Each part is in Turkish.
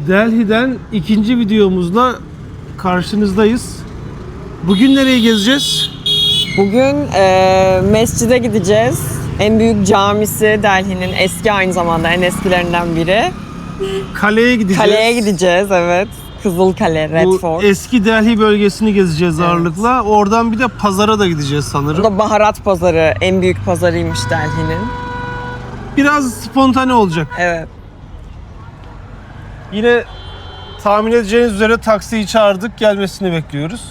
Delhi'den ikinci videomuzla karşınızdayız. Bugün nereyi gezeceğiz? Bugün mescide gideceğiz. En büyük camisi Delhi'nin, eski, aynı zamanda en eskilerinden biri. Kaleye gideceğiz. Kaleye gideceğiz, evet. Kızılkale, Red Bu Fort. eski Delhi bölgesini gezeceğiz Evet. ağırlıkla. Oradan bir de pazara da gideceğiz sanırım. Bu da baharat pazarı, en büyük pazarıymış Delhi'nin. Biraz spontane olacak. Evet. Yine tahmin edeceğiniz üzere taksiyi çağırdık. Gelmesini bekliyoruz.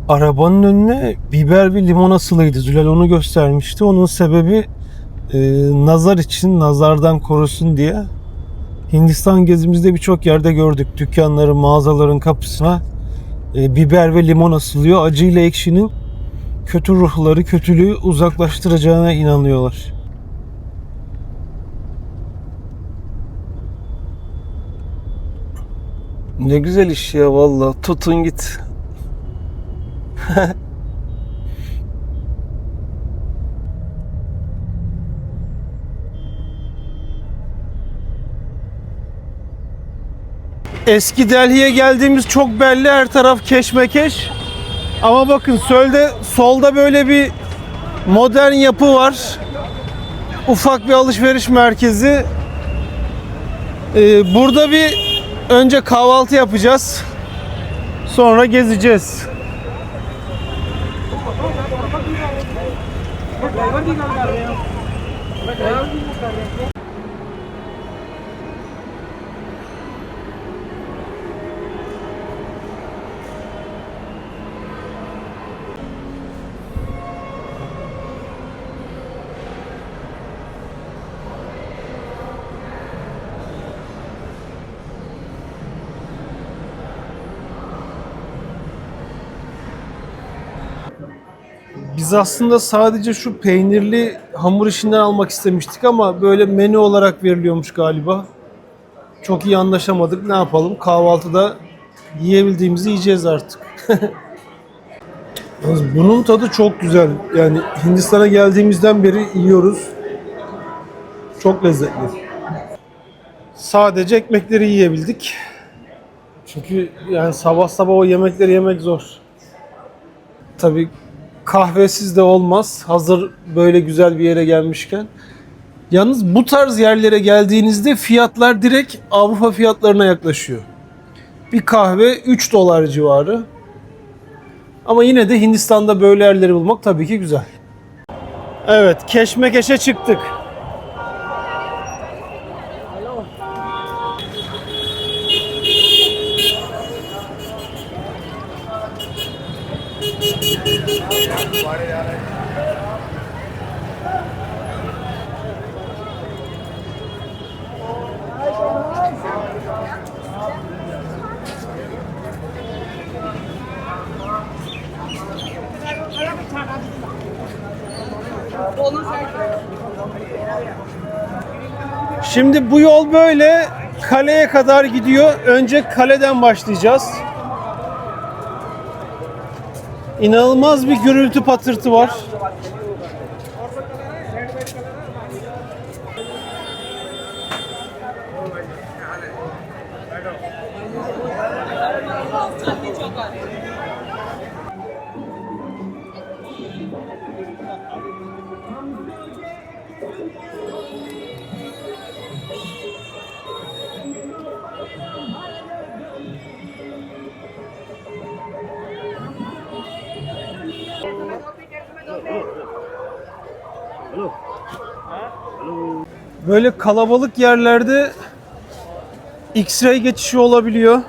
Arabanın önüne biber ve limon asılıydı. Zülal onu göstermişti. Onun sebebi nazar için, nazardan korusun diye. Hindistan gezimizde birçok yerde gördük. Dükkanların, mağazaların kapısına biber ve limon asılıyor. Acı ile ekşinin kötü ruhları, kötülüğü uzaklaştıracağına inanıyorlar. Ne güzel iş ya vallahi. Tutun git. Eski Delhi'ye geldiğimiz çok belli, her taraf keşmekeş. Ama bakın solda böyle bir modern yapı var. Ufak bir alışveriş merkezi. Burada önce kahvaltı yapacağız. Sonra gezeceğiz. Biz aslında sadece şu peynirli hamur işinden almak istemiştik ama böyle menü olarak veriliyormuş galiba. Çok iyi anlaşamadık. Ne yapalım? Kahvaltıda yiyebildiğimizi yiyeceğiz artık. Bunun tadı çok güzel. Yani Hindistan'a geldiğimizden beri yiyoruz. Çok lezzetli. Sadece ekmekleri yiyebildik. Çünkü yani sabah sabah o yemekleri yemek zor. Tabii kahvesiz de olmaz. Hazır böyle güzel bir yere gelmişken. Yalnız bu tarz yerlere geldiğinizde fiyatlar direkt Avrupa fiyatlarına yaklaşıyor. Bir kahve 3 dolar civarı. Ama yine de Hindistan'da böyle yerleri bulmak tabii ki güzel. Evet, keşmekeşe çıktık. Şimdi bu yol böyle kaleye kadar gidiyor. Önce kaleden başlayacağız. İnanılmaz bir gürültü patırtı var. Böyle kalabalık yerlerde X-ray geçişi olabiliyor.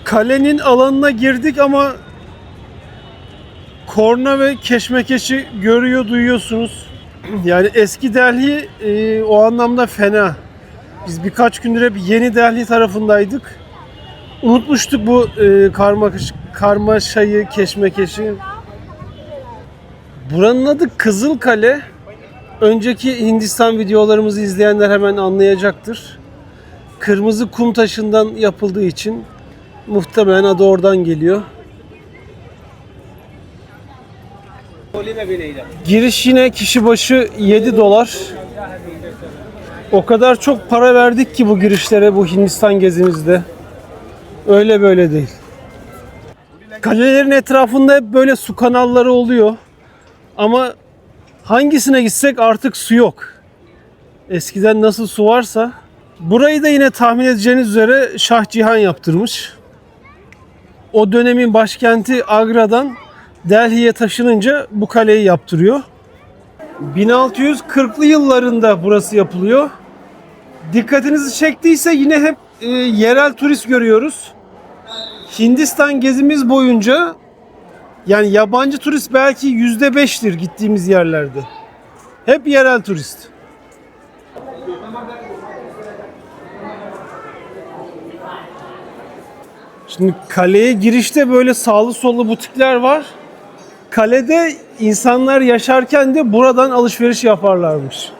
Kalenin alanına girdik ama korna ve keşmekeşi görüyor, duyuyorsunuz. Yani eski Delhi o anlamda fena. Biz birkaç gündür hep Yeni Delhi tarafındaydık. Unutmuştuk bu karmaşayı, keşmekeşi. Buranın adı Kızılkale. Önceki Hindistan videolarımızı izleyenler hemen anlayacaktır. Kırmızı kum taşından yapıldığı için muhtemelen adı oradan geliyor. Giriş yine kişi başı 7 dolar. O kadar çok para verdik ki bu girişlere, bu Hindistan gezimizde. Öyle böyle değil. Kalelerin etrafında hep böyle su kanalları oluyor. Ama hangisine gitsek artık su yok. Eskiden nasıl su varsa. Burayı da yine tahmin edeceğiniz üzere Şah Cihan yaptırmış. O dönemin başkenti Agra'dan Delhi'ye taşınınca bu kaleyi yaptırıyor. 1640'lı yıllarında burası yapılıyor. Dikkatinizi çektiyse yine hep yerel turist görüyoruz. Hindistan gezimiz boyunca yani yabancı turist belki %5'tir gittiğimiz yerlerde. Hep yerel turist. Şimdi kaleye girişte böyle sağlı sollu butikler var. Kalede insanlar yaşarken de buradan alışveriş yaparlarmış.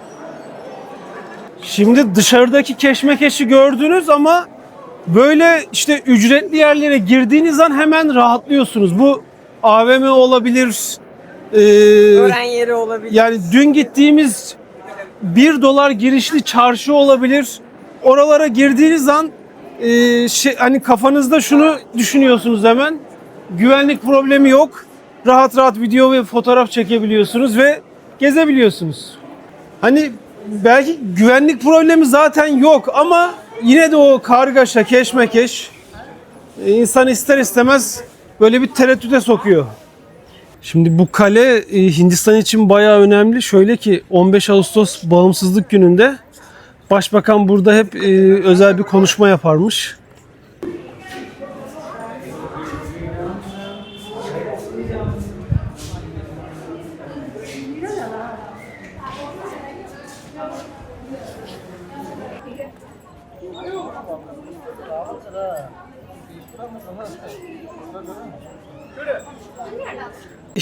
Şimdi dışarıdaki keşmekeşi gördünüz ama böyle işte ücretli yerlere girdiğiniz an hemen rahatlıyorsunuz. Bu AVM olabilir. Öğren yeri olabilir. Yani dün gittiğimiz 1 dolar girişli çarşı olabilir. Oralara girdiğiniz an hani kafanızda şunu düşünüyorsunuz hemen. Güvenlik problemi yok. Rahat rahat video ve fotoğraf çekebiliyorsunuz ve gezebiliyorsunuz. Hani belki güvenlik problemi zaten yok ama yine de o kargaşa, keşmekeş insan ister istemez böyle bir tereddüte sokuyor. Şimdi bu kale Hindistan için bayağı önemli. Şöyle ki 15 Ağustos Bağımsızlık Günü'nde Başbakan burada hep özel bir konuşma yaparmış.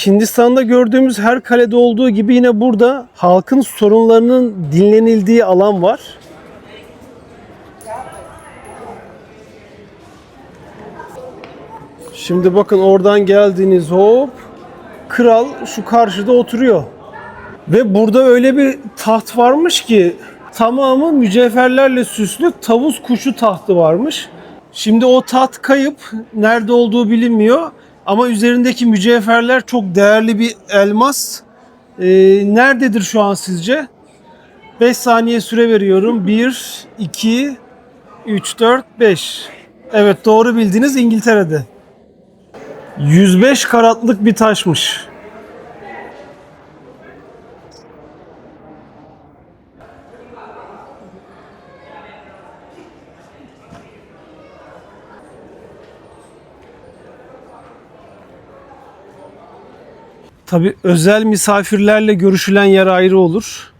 Hindistan'da gördüğümüz her kalede olduğu gibi yine burada halkın sorunlarının dinlenildiği alan var. Şimdi bakın oradan geldiniz, hop, kral şu karşıda oturuyor. Ve burada öyle bir taht varmış ki tamamı mücevherlerle süslü tavus kuşu tahtı varmış. Şimdi o taht kayıp, nerede olduğu bilinmiyor. Ama üzerindeki mücevherler çok değerli bir elmas. Nerededir şu an sizce? 5 saniye süre veriyorum. 1, 2, 3, 4, 5. Evet, doğru bildiniz, İngiltere'de. 105 karatlık bir taşmış. Tabii özel misafirlerle görüşülen yer ayrı olur.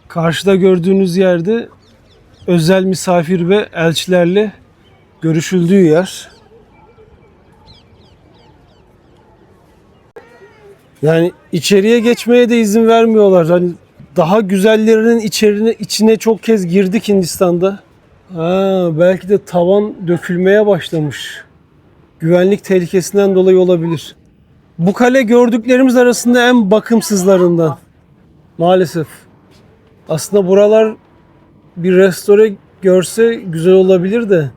Karşıda gördüğünüz yerde özel misafir ve elçilerle görüşüldüğü yer. Yani içeriye geçmeye de izin vermiyorlar. Hani daha güzellerinin içine çok kez girdik Hindistan'da. Belki de tavan dökülmeye başlamış. Güvenlik tehlikesinden dolayı olabilir. Bu kale gördüklerimiz arasında en bakımsızlarından. Maalesef. Aslında buralar bir restore görse güzel olabilir de.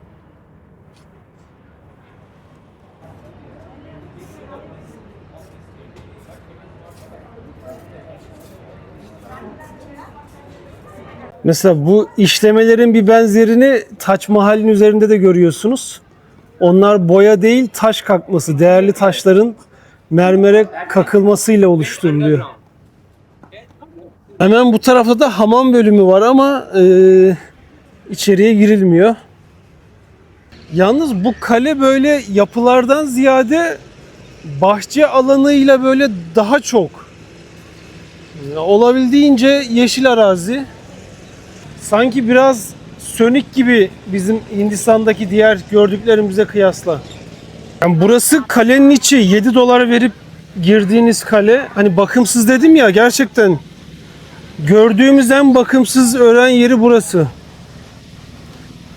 Mesela bu işlemelerin bir benzerini Taç Mahal'in üzerinde de görüyorsunuz. Onlar boya değil, taş kakması. Değerli taşların mermere kakılmasıyla oluşturuluyor. Hemen bu tarafta da hamam bölümü var ama içeriye girilmiyor. Yalnız bu kale böyle yapılardan ziyade bahçe alanıyla böyle daha çok. Olabildiğince yeşil arazi. Sanki biraz sönük gibi bizim Hindistan'daki diğer gördüklerimize kıyasla. Yani burası kalenin içi. 7 dolar verip girdiğiniz kale. Hani bakımsız dedim ya, gerçekten gördüğümüz en bakımsız öğren yeri burası.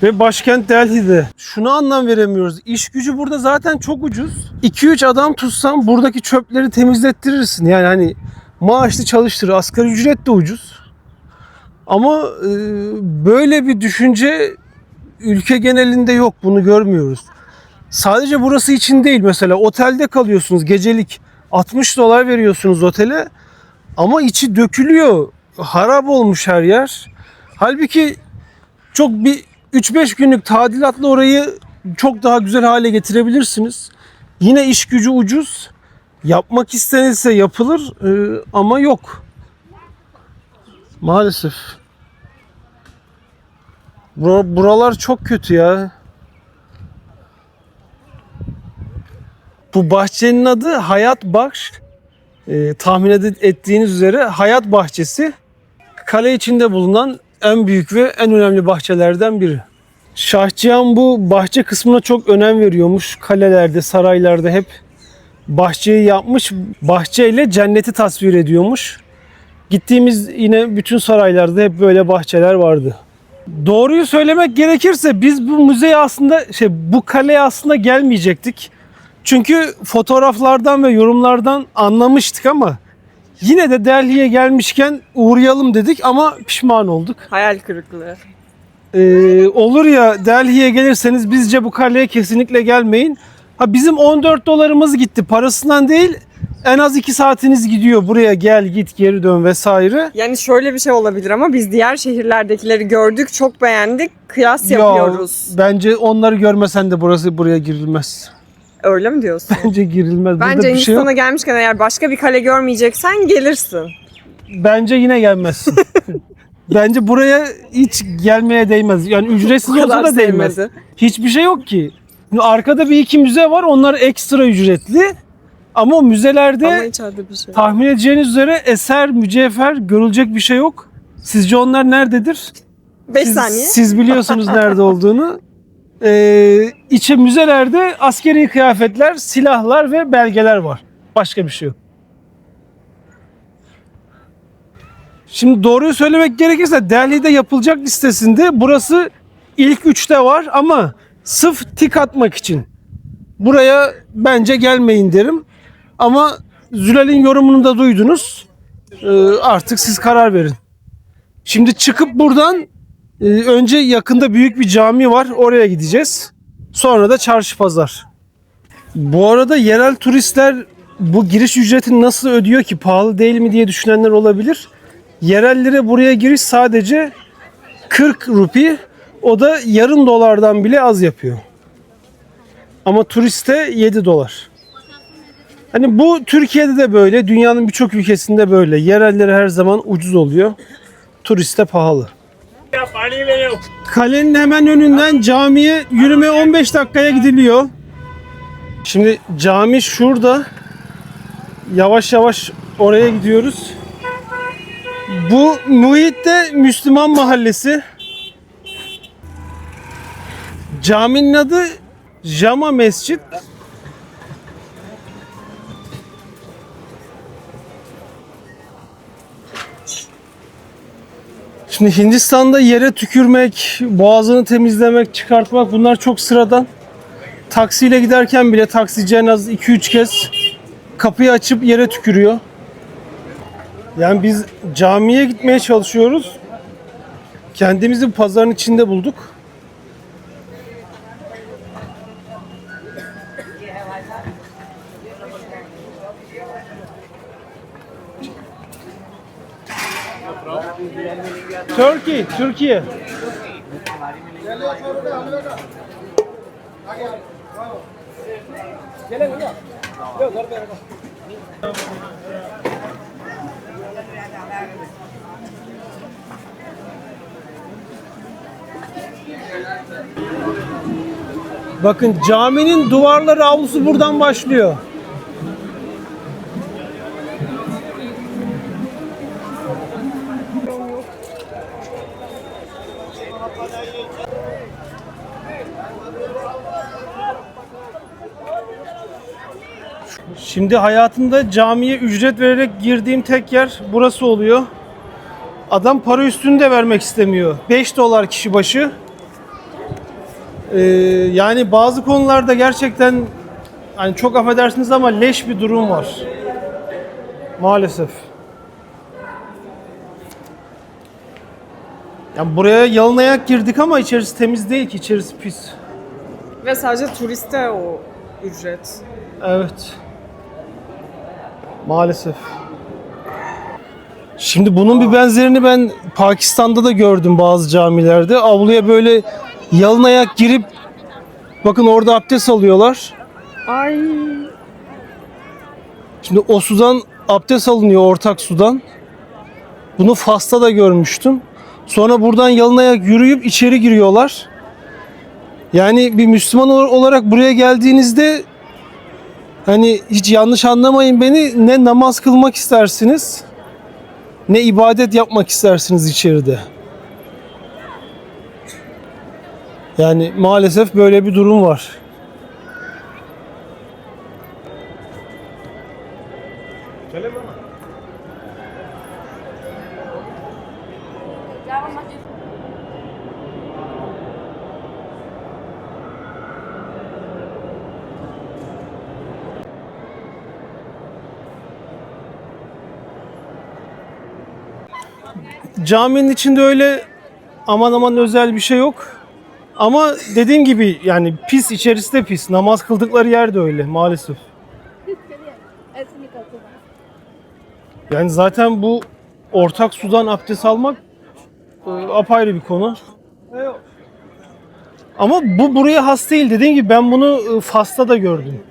Ve başkent Delhi'de. Şunu anlam veremiyoruz. İş gücü burada zaten çok ucuz. 2-3 adam tutsan buradaki çöpleri temizlettirirsin. Yani hani maaşlı çalıştır. Asgari ücret de ucuz. Ama böyle bir düşünce ülke genelinde yok. Bunu görmüyoruz. Sadece burası için değil. Mesela otelde kalıyorsunuz. Gecelik 60 dolar veriyorsunuz otele. Ama içi dökülüyor. Harap olmuş her yer. Halbuki çok bir 3-5 günlük tadilatla orayı çok daha güzel hale getirebilirsiniz. Yine iş gücü ucuz. Yapmak istenirse yapılır ama yok. Maalesef. Buralar çok kötü ya. Bu bahçenin adı Hayat Bakş. Tahmin ettiğiniz üzere Hayat Bahçesi. Kale içinde bulunan en büyük ve en önemli bahçelerden biri. Şahcihan bu bahçe kısmına çok önem veriyormuş. Kalelerde, saraylarda hep bahçeyi yapmış. Bahçeyle cenneti tasvir ediyormuş. Gittiğimiz yine bütün saraylarda hep böyle bahçeler vardı. Doğruyu söylemek gerekirse biz bu müzeye aslında bu kaleye aslında gelmeyecektik. Çünkü fotoğraflardan ve yorumlardan anlamıştık ama yine de Delhi'ye gelmişken uğrayalım dedik ama pişman olduk. Hayal kırıklığı. Olur ya, Delhi'ye gelirseniz bizce bu kaleye kesinlikle gelmeyin. Bizim 14 dolarımız gitti. Parasından değil, en az 2 saatiniz gidiyor. Buraya gel git geri dön vesaire. Yani şöyle bir şey olabilir ama biz diğer şehirlerdekileri gördük, çok beğendik. Kıyas yapıyoruz. Bence onları görmesen de buraya girilmez. Öyle mi diyorsun? Bence girilmez. Bence Burada bir şey yok. Hindistan'a gelmişken eğer başka bir kale görmeyeceksen gelirsin. Bence yine gelmezsin. Bence buraya hiç gelmeye değmez. Yani ücretsiz O olsa kadar da değmez. sevmedi. Hiçbir şey yok ki. Arkada bir iki müze var. Onlar ekstra ücretli. Ama o müzelerde Ama içeride bir şey. tahmin edeceğiniz üzere eser, mücevher görülecek bir şey yok. Sizce onlar nerededir? 5 saniye. Siz biliyorsunuz nerede olduğunu. İçe müzelerde askeri kıyafetler, silahlar ve belgeler var. Başka bir şey yok. Şimdi doğruyu söylemek gerekirse Delhi'de yapılacak listesinde burası ilk 3'te var ama sırf tik atmak için. Buraya bence gelmeyin derim. Ama Zülal'in yorumunu da duydunuz. Artık siz karar verin. Şimdi çıkıp buradan önce yakında büyük bir cami var. Oraya gideceğiz. Sonra da çarşı pazar. Bu arada yerel turistler bu giriş ücretini nasıl ödüyor ki, pahalı değil mi diye düşünenler olabilir. Yerellere buraya giriş sadece 40 rupi. O da yarım dolardan bile az yapıyor. Ama turiste 7 dolar. Hani bu Türkiye'de de böyle, dünyanın birçok ülkesinde böyle. Yerelleri her zaman ucuz oluyor. Turiste pahalı. Kalenin hemen önünden camiye yürüme 15 dakikaya gidiliyor. Şimdi cami şurada. Yavaş yavaş oraya gidiyoruz. Bu muhitte Müslüman mahallesi. Caminin adı Jama Mescid. Şimdi Hindistan'da yere tükürmek, boğazını temizlemek, çıkartmak, bunlar çok sıradan. Taksiyle giderken bile taksici en az 2-3 kez kapıyı açıp yere tükürüyor. Yani biz camiye gitmeye çalışıyoruz. Kendimizi pazarın içinde bulduk. Türkiye. Bakın caminin duvarları, avlusu buradan başlıyor. Şimdi hayatımda camiye ücret vererek girdiğim tek yer burası oluyor. Adam para üstünü de vermek istemiyor. 5 dolar kişi başı. Yani bazı konularda gerçekten hani çok affedersiniz ama leş bir durum var. Maalesef. Yani buraya yalın ayak girdik ama içerisi temiz değil ki, içerisi pis. Ve sadece turiste o ücret. Evet. Maalesef. Şimdi bunun bir benzerini ben Pakistan'da da gördüm bazı camilerde. Avluya böyle yalın ayak girip bakın orada abdest alıyorlar. Ay. Şimdi o sudan abdest alınıyor, ortak sudan. Bunu Fas'ta da görmüştüm. Sonra buradan yalın ayak yürüyüp içeri giriyorlar. Yani bir Müslüman olarak buraya geldiğinizde hani hiç yanlış anlamayın beni, ne namaz kılmak istersiniz ne ibadet yapmak istersiniz içeride. Yani maalesef böyle bir durum var. Caminin içinde öyle aman aman özel bir şey yok. Ama dediğim gibi yani pis, içerisi de pis. Namaz kıldıkları yer de öyle maalesef. Yani zaten bu ortak sudan abdest almak apayrı bir konu. Ama bu buraya has değil. Dediğim gibi ben bunu Fas'ta da gördüm.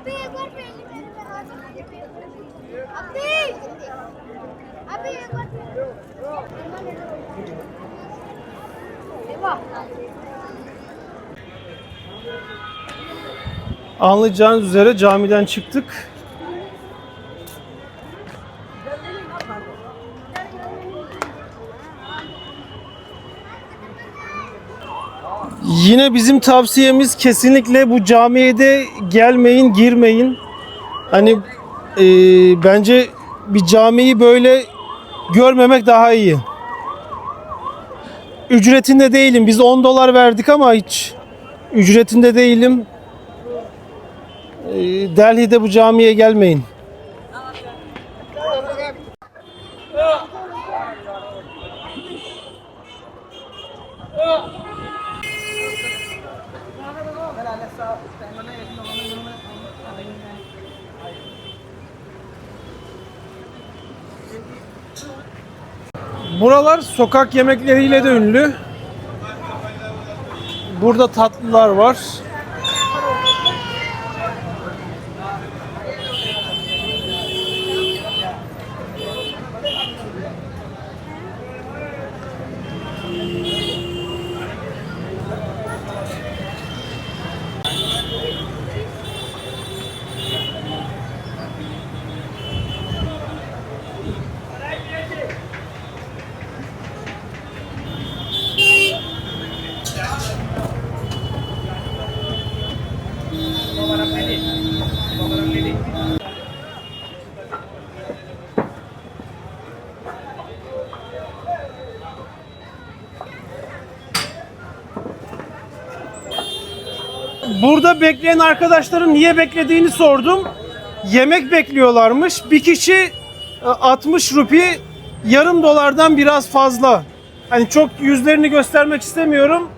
अभी एक बार पहले मेरे में आ अभी अभी एक बार Anlayacağınız üzere camiden çıktık. Yine bizim tavsiyemiz kesinlikle bu camiye de gelmeyin, girmeyin. Hani bence bir camiyi böyle görmemek daha iyi. Ücretinde değilim. Biz 10 dolar verdik ama hiç ücretinde değilim. Delhi'de bu camiye gelmeyin. Buralar sokak yemekleriyle de ünlü. Burada tatlılar var. Burada bekleyen arkadaşların niye beklediğini sordum. Yemek bekliyorlarmış. Bir kişi 60 rupi, yarım dolardan biraz fazla. Hani çok yüzlerini göstermek istemiyorum.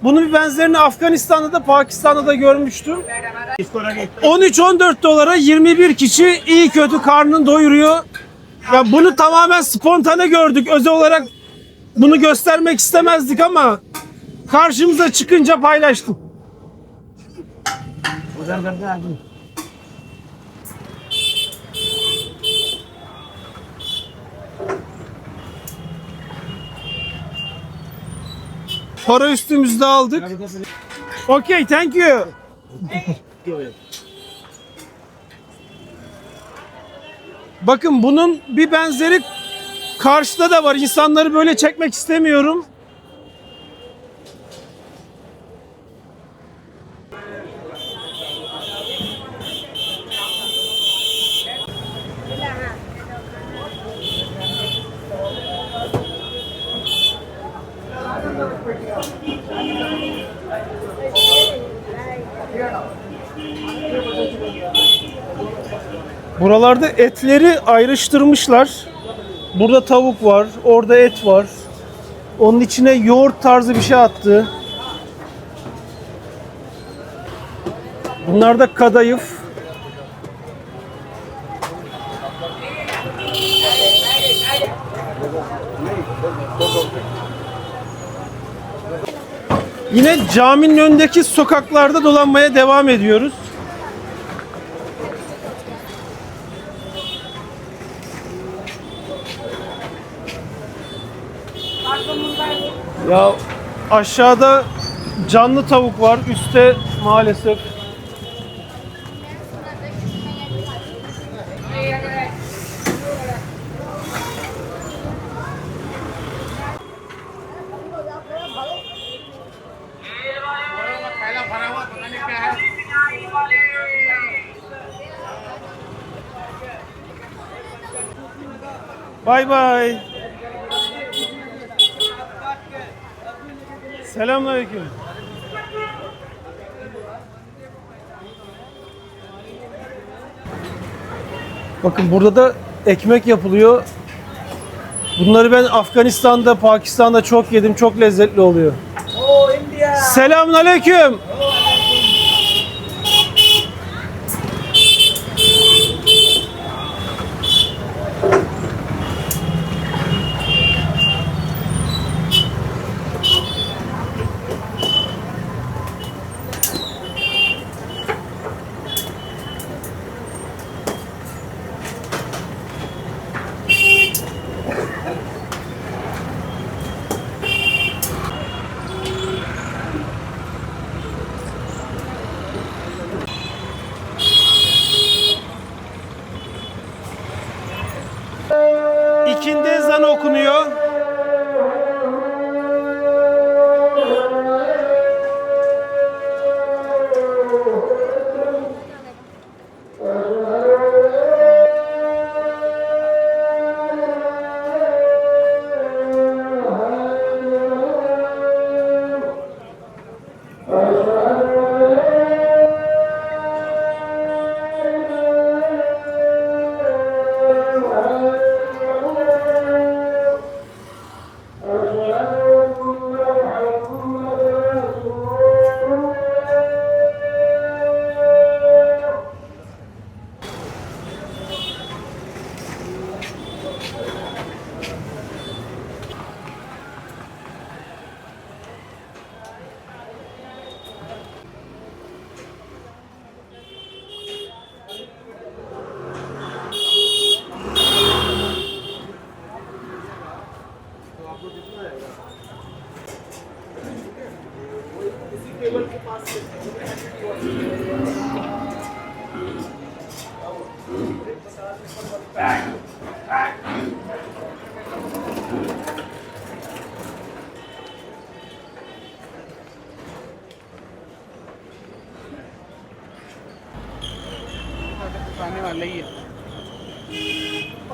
Bunun bir benzerini Afganistan'da da Pakistan'da da görmüştüm. 13-14 dolara 21 kişi iyi kötü karnını doyuruyor. Ya bunu tamamen spontane gördük. Özel olarak bunu göstermek istemezdik ama karşımıza çıkınca paylaştım. Para üstümüzde aldık. Okay, thank you. Bakın bunun bir benzeri karşıda da var. İnsanları böyle çekmek istemiyorum. Buralarda etleri ayrıştırmışlar. Burada tavuk var, orada et var. Onun içine yoğurt tarzı bir şey attı. Bunlar da kadayıf. Yine caminin önündeki sokaklarda dolanmaya devam ediyoruz. Ya aşağıda canlı tavuk var, üstte maalesef. Bay bay. Selamünaleyküm. Bakın burada da ekmek yapılıyor. Bunları ben Afganistan'da, Pakistan'da çok yedim. Çok lezzetli oluyor. Selamünaleyküm. İkindi ezanı okunuyor.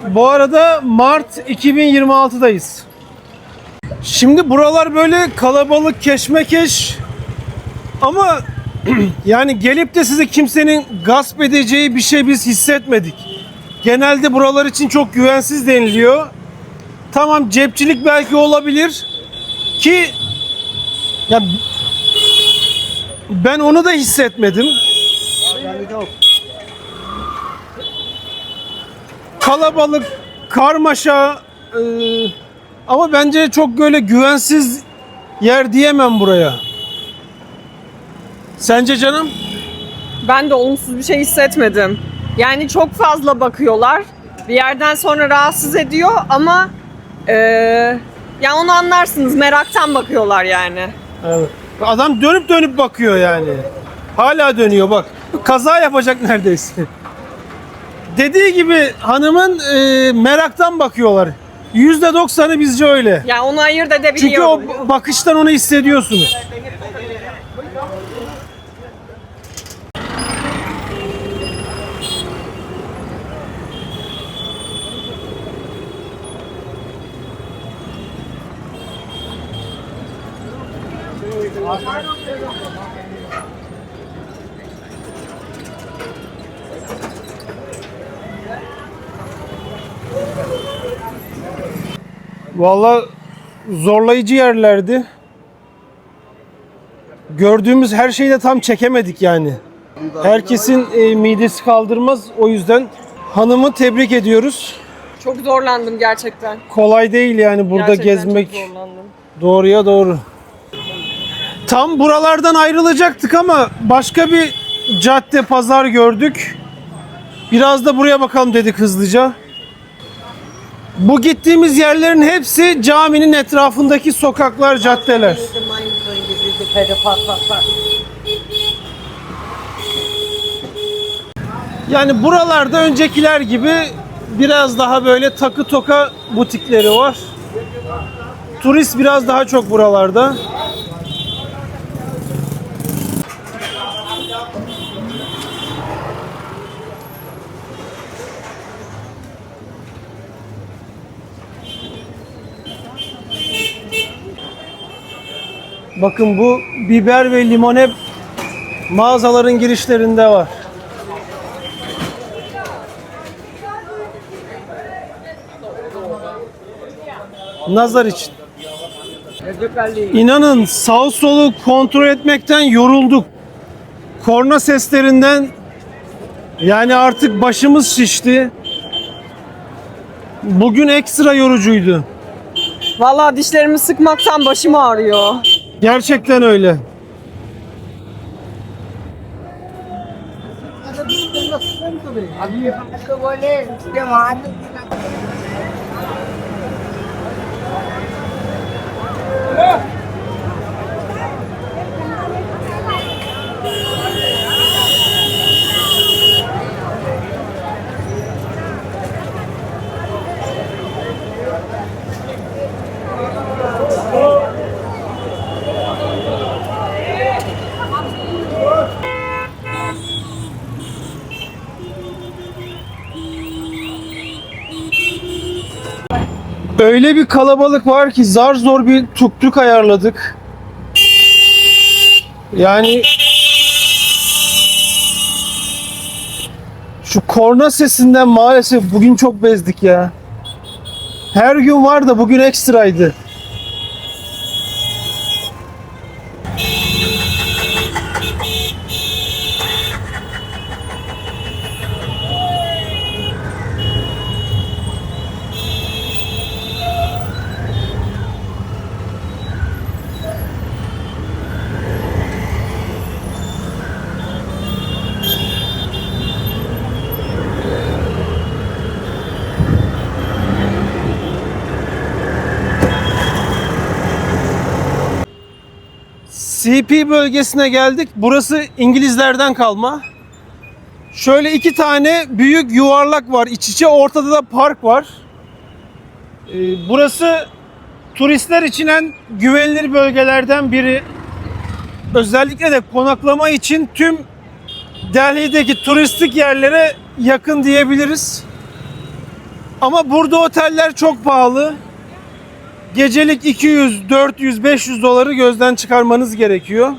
Bu arada Mart 2026'dayız. Şimdi buralar böyle kalabalık, keşmekeş ama yani gelip de size kimsenin gasp edeceği bir şey biz hissetmedik. Genelde buralar için çok güvensiz deniliyor. Tamam, cepçilik belki olabilir ki ya ben onu da hissetmedim. Kalabalık, karmaşa ama bence çok böyle güvensiz yer diyemem buraya. Sence canım? Ben de olumsuz bir şey hissetmedim. Yani çok fazla bakıyorlar. Bir yerden sonra rahatsız ediyor ama yani onu anlarsınız. Meraktan bakıyorlar yani. Evet. Adam dönüp dönüp bakıyor yani. Hala dönüyor bak. Kaza yapacak neredeyse. Dediği gibi hanımın meraktan bakıyorlar. %90'ı bizce öyle. Ya onu ayırt edebiliyorum. Çünkü o bakıştan onu hissediyorsunuz. Vallahi zorlayıcı yerlerdi. Gördüğümüz her şeyi de tam çekemedik yani. Herkesin midesi kaldırmaz. O yüzden hanımı tebrik ediyoruz. Çok zorlandım gerçekten. Kolay değil yani burada Gerçekten gezmek. çok zorlandım. Doğruya doğru. Tam buralardan ayrılacaktık ama başka bir cadde, pazar gördük. Biraz da buraya bakalım dedik hızlıca. Bu gittiğimiz yerlerin hepsi caminin etrafındaki sokaklar, caddeler. Yani buralarda öncekiler gibi biraz daha böyle takı toka butikleri var. Turist biraz daha çok buralarda. Bakın bu biber ve limon hep mağazaların girişlerinde var. Nazar için. İnanın sağ solu kontrol etmekten yorulduk. Korna seslerinden yani artık başımız şişti. Bugün ekstra yorucuydu. Vallahi dişlerimi sıkmaktan başım ağrıyor. Gerçekten öyle. अभी हमको बोले उसके वहाँ Öyle bir kalabalık var ki zar zor bir tuk tuk ayarladık. Yani şu korna sesinden maalesef bugün çok bezdik ya. Her gün var da bugün ekstraydı. CP bölgesine geldik. Burası İngilizlerden kalma. Şöyle iki tane büyük yuvarlak var iç içe. Ortada da park var. Burası turistler için en güvenilir bölgelerden biri. Özellikle de konaklama için tüm Delhi'deki turistik yerlere yakın diyebiliriz. Ama burada oteller çok pahalı. Gecelik 200, 400, 500 doları gözden çıkarmanız gerekiyor.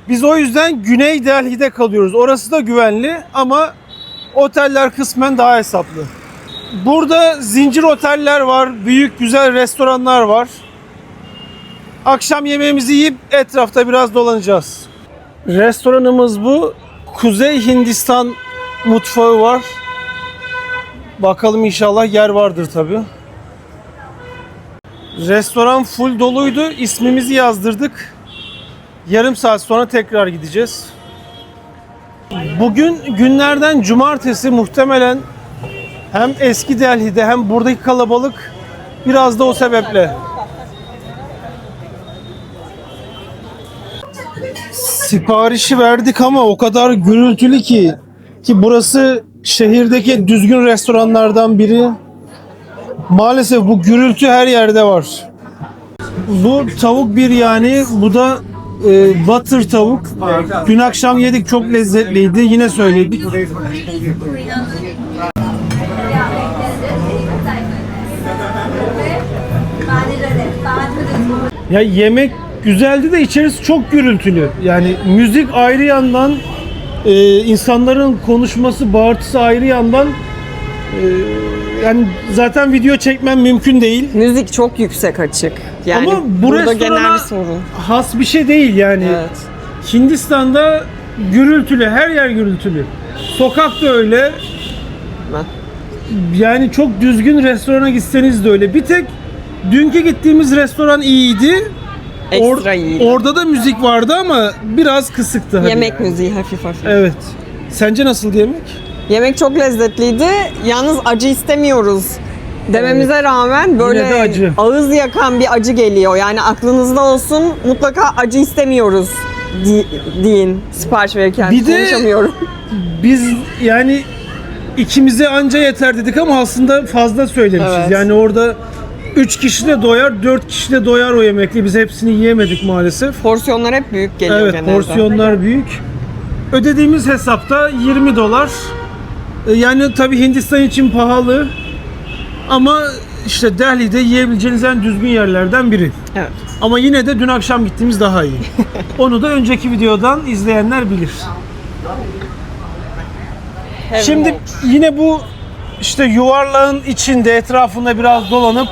Biz o yüzden Güney Delhi'de kalıyoruz. Orası da güvenli ama oteller kısmen daha hesaplı. Burada zincir oteller var, büyük güzel restoranlar var. Akşam yemeğimizi yiyip etrafta biraz dolanacağız. Restoranımız bu. Kuzey Hindistan mutfağı var. Bakalım inşallah yer vardır tabii. Restoran full doluydu. İsmimizi yazdırdık. Yarım saat sonra tekrar gideceğiz. Bugün günlerden cumartesi, muhtemelen hem eski Delhi'de hem buradaki kalabalık biraz da o sebeple. Siparişi verdik ama o kadar gürültülü ki burası şehirdeki düzgün restoranlardan biri. Maalesef bu gürültü her yerde var. Bu tavuk biryani, bu da butter tavuk. Dün akşam yedik, çok lezzetliydi. Yine söyledik. Ya yemek güzeldi de içerisi çok gürültülü. Yani müzik ayrı yandan, insanların konuşması, bağırtısı ayrı yandan. Yani zaten video çekmem mümkün değil. Müzik çok yüksek açık. Yani Ama bu burada genel restorana bir sorun. has bir şey değil yani. Evet. Hindistan'da gürültülü, her yer gürültülü. Sokak da öyle. Yani çok düzgün restorana gitseniz de öyle. Bir tek dünkü gittiğimiz restoran iyiydi. Ekstra iyiydi. Orada da müzik vardı ama biraz kısıktı. Hadi Yemek yani. müziği hafif hafif. Evet. Sence nasıl yemek? Yemek çok lezzetliydi. Yalnız acı istemiyoruz dememize rağmen böyle Yine de acı. ağız yakan bir acı geliyor. Yani aklınızda olsun, mutlaka acı istemiyoruz deyin sipariş verirken. Bir de- Konuşamıyorum. Biz yani ikimize anca yeter dedik ama aslında fazla söylemişiz. Evet. Yani orada 3 kişi de doyar, 4 kişi de doyar o yemekle. Biz hepsini yiyemedik maalesef. Porsiyonlar hep büyük geliyor Evet, genelde. porsiyonlar büyük. Ödediğimiz hesapta $20. Yani tabii Hindistan için pahalı. Ama işte Delhi'de yiyebileceğiniz en düzgün yerlerden biri. Evet. Ama yine de dün akşam gittiğimiz daha iyi. Onu da önceki videodan izleyenler bilir. Şimdi yine bu işte yuvarlağın içinde, etrafında biraz dolanıp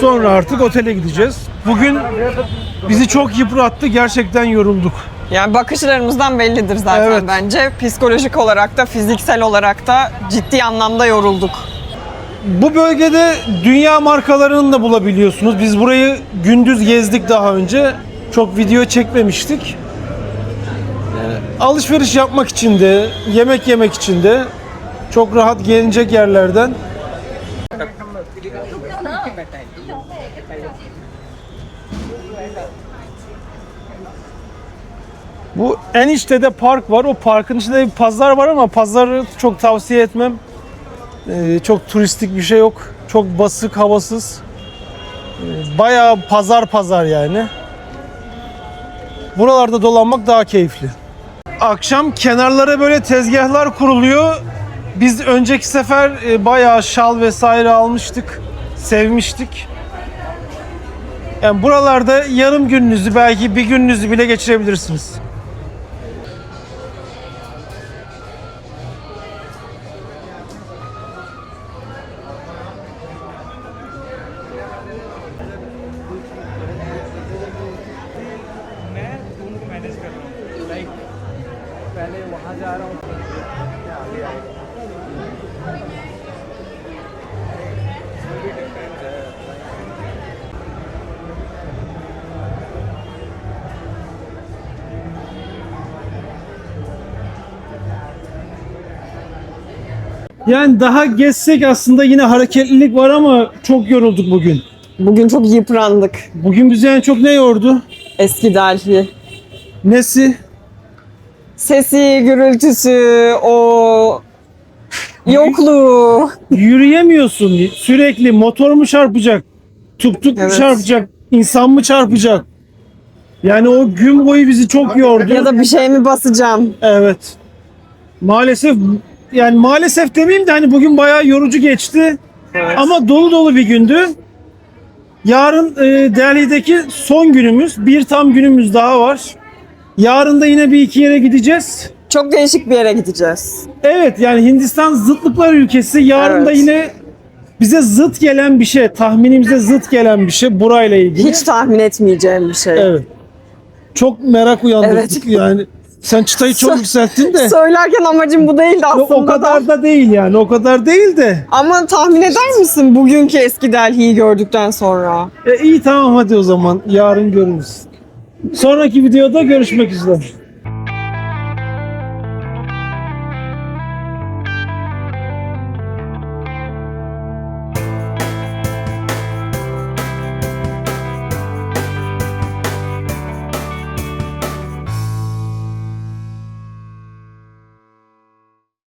sonra artık otele gideceğiz. Bugün bizi çok yıprattı. Gerçekten yorulduk. Yani bakışlarımızdan bellidir zaten Evet. bence. Psikolojik olarak da fiziksel olarak da ciddi anlamda yorulduk. Bu bölgede dünya markalarını da bulabiliyorsunuz. Biz burayı gündüz gezdik daha önce. Çok video çekmemiştik. Alışveriş yapmak için de, yemek yemek için de çok rahat gelinecek yerlerden. Bu eniştede park var. O parkın içinde bir pazar var ama pazarı çok tavsiye etmem. Çok turistik bir şey yok. Çok basık, havasız. Bayağı pazar yani. Buralarda dolanmak daha keyifli. Akşam kenarlara böyle tezgahlar kuruluyor. Biz önceki sefer bayağı şal vesaire almıştık. Sevmiştik. Yani buralarda yarım gününüzü, belki bir gününüzü bile geçirebilirsiniz. Yani daha gezsek aslında yine hareketlilik var ama çok yorulduk bugün. Bugün çok yıprandık. Bugün bizi en çok ne yordu? Eski Delhi. Nesi? Sesi, gürültüsü, o yokluğu. Yürüyemiyorsun. Sürekli motor mu çarpacak? Tuk tuk mu Evet. çarpacak? İnsan mı çarpacak? Yani o gün boyu bizi çok yordu. Ya da bir şey mi basacağım? Evet. Maalesef, yani maalesef demeyeyim de hani bugün bayağı yorucu geçti. Ama dolu dolu bir gündü. Yarın Delhi'deki son günümüz. Bir tam günümüz daha var. Yarın da yine bir iki yere gideceğiz. Çok değişik bir yere gideceğiz. Evet, yani Hindistan zıtlıklar ülkesi. Yarın da Evet. yine bize zıt gelen bir şey, tahminimize zıt gelen bir şey burayla ilgili. Hiç tahmin etmeyeceğim bir şey. Evet. Çok merak uyandırdık Evet. yani. Sen çıtayı çok yükselttin de. Söylerken amacım bu değildi aslında O kadar da değil yani. O kadar değil de. Ama tahmin eder misin bugünkü eski Delhi'yi gördükten sonra? İyi tamam hadi o zaman. Yarın görürüz. Sonraki videoda görüşmek üzere.